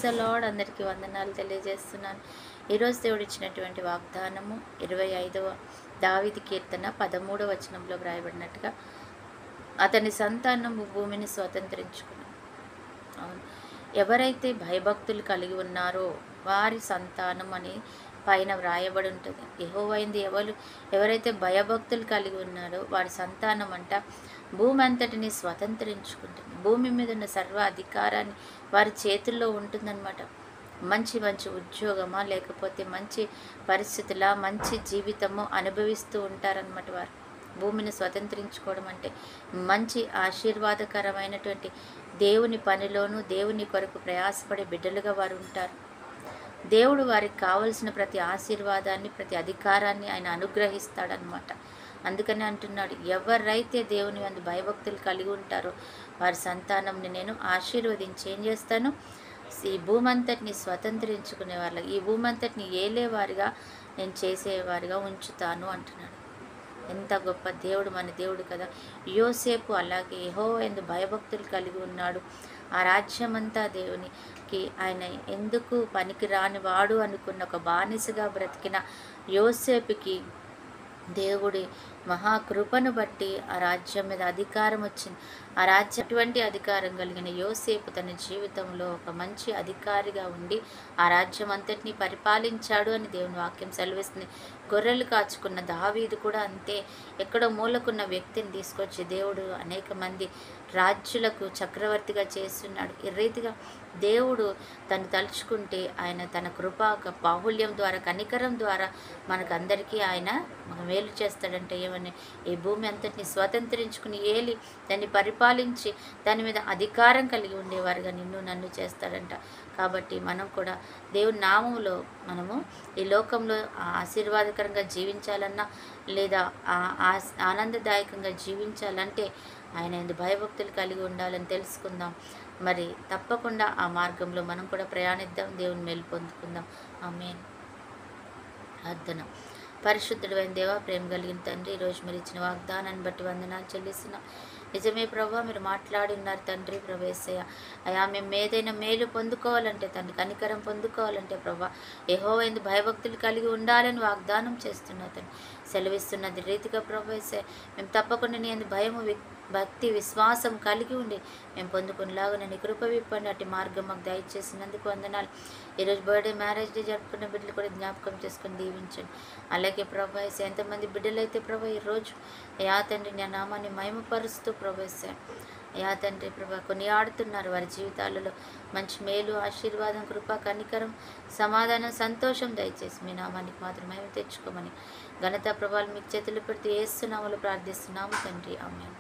The lord. అందరికీ వందనాలు తెలియజేస్తున్నాను. ఈరోజు దేవుడు ఇచ్చినటువంటి వాగ్దానము 25వ దావీదు కీర్తన 13వ వచనంలో వ్రాయబడినట్టుగా అతని సంతానము భూమిని స్వతంత్రించుకున్నాను. అవును, ఎవరైతే భయభక్తులు కలిగి ఉన్నారో వారి సంతానం అని పైన వ్రాయబడి ఉంటుంది. యెహోవైంది ఎవరైతే భయభక్తులు కలిగి ఉన్నారో వారి సంతానం అంట భూమి అంతటిని స్వతంత్రించుకుంటుంది. భూమి మీద ఉన్న సర్వ అధికారాన్ని వారి చేతుల్లో ఉంటుందన్నమాట. మంచి మంచి ఉద్యోగమా, లేకపోతే మంచి పరిస్థితుల, మంచి జీవితము అనుభవిస్తూ ఉంటారనమాట. వారు భూమిని స్వతంత్రించుకోవడం అంటే మంచి ఆశీర్వాదకరమైనటువంటి దేవుని పనిలోనూ దేవుని కొరకు ప్రయాసపడే బిడ్డలుగా వారు ఉంటారు. దేవుడు వారికి కావలసిన ప్రతి ఆశీర్వాదాన్ని, ప్రతి అధికారాన్ని ఆయన అనుగ్రహిస్తాడనమాట. అందుకని అంటున్నాడు, ఎవరైతే దేవుని అందు భయభక్తులు కలిగి ఉంటారో వారి సంతానంని నేను ఆశీర్వదించి ఏం చేస్తాను, ఈ భూమంతటిని స్వతంత్రించుకునే వాళ్ళకి, ఈ భూమంతటిని ఏలేవారిగా నేను చేసేవారిగా ఉంచుతాను అంటున్నాడు. ఎంత గొప్ప దేవుడు మన దేవుడు కదా. యోసేపు అలాగే యెహోవా యందు భయభక్తులు కలిగి ఉన్నాడు. ఆ రాజ్యమంతా దేవునికి ఆయన ఎందుకు పనికి రాని వాడు అనుకున్న ఒక బానిసగా బ్రతికిన యోసేపుకి దేవుడి మహాకృపను బట్టి ఆ రాజ్యం మీద అధికారం వచ్చింది. ఆ రాజ్యం అటువంటి అధికారం కలిగిన యోసేపు తన జీవితంలో ఒక మంచి అధికారిగా ఉండి ఆ రాజ్యం అంతటినీ పరిపాలించాడు అని దేవుని వాక్యం సెలవిస్తుంది. గొర్రెలు కాచుకున్న దావీదు కూడా అంతే. ఎక్కడో మూలకున్న వ్యక్తిని తీసుకొచ్చి దేవుడు అనేక మంది రాజ్యులకు చక్రవర్తిగా చేస్తున్నాడు. ఈ రీతిగా దేవుడు తను తలుచుకుంటే ఆయన తన కృపా బాహుళ్యం ద్వారా, కనికరం ద్వారా మనకందరికీ ఆయన మేలు చేస్తాడంటే ఏమని, ఈ భూమి అంతటిని స్వతంత్రించుకుని ఏలి దాన్ని పరిపాలించి దాని మీద అధికారం కలిగి ఉండేవారుగా నన్ను చేస్తాడంట. కాబట్టి మనం కూడా దేవుని నామములో మనము ఈ లోకంలో ఆశీర్వాదకరంగా జీవించాలన్నా లేదా ఆనందదాయకంగా జీవించాలంటే ఆయన ఎందు భయభక్తులు కలిగి ఉండాలని తెలుసుకుందాం. మరి తప్పకుండా ఆ మార్గంలో మనం కూడా ప్రయాణిద్దాం, దేవుని మేలు పొందుకుందాం. ఆమేన్. ప్రార్థన. పరిశుద్ధుడైన దేవా, ప్రేమ కలిగిన తండ్రి, ఈరోజు మీరు ఇచ్చిన వాగ్దానాన్ని బట్టి వందనాలు చెల్లిస్తున్నాం. నిజమే ప్రభా, మీరు మాట్లాడి ఉన్నారు తండ్రి. ప్రభు యేసయ్య, అయా మేము ఏదైనా మేలు పొందుకోవాలంటే, తండ్రి కనికరం పొందుకోవాలంటే ప్రభా యెహోవా యందు భయభక్తులు కలిగి ఉండాలని వాగ్దానం చేస్తున్నా తండ్రి, సెలవిస్తున్నది రీతిగా ప్రభు యేసయ్య మేము తప్పకుండా నీ యందు భయము, భక్తి, విశ్వాసం కలిగి ఉండి మేము పొందుకునేలాగా నీ కృప విప్పండి. అట్టి మార్గం మాకు దయచేసినందుకు వందనాలు. ఈరోజు బర్త్డే, మ్యారేజ్ డే జరుపుకున్న బిడ్డలు కూడా జ్ఞాపకం చేసుకొని దీవించండి. అలాగే ప్రభా యేసయ్య ఎంతమంది బిడ్డలైతే ప్రభా ఈరోజు అయా తండ్రి నీ నామాన్ని మహిమపరుస్తూ ప్రభా యేసయ్య అయా తండ్రి ప్రభా కొనియాడుతున్నారు, వారి జీవితాలలో మంచి మేలు, ఆశీర్వాదం, కృప, కనికరం, సమాధానం, సంతోషం దయచేసి మీ నామానికి మాత్రం మహిమ తెచ్చుకోమని ఘనత ప్రభావాలు మీకు చేతులు పెడుతూ యేసు నామములో ప్రార్థిస్తున్నాము తండ్రి. ఆమేన్.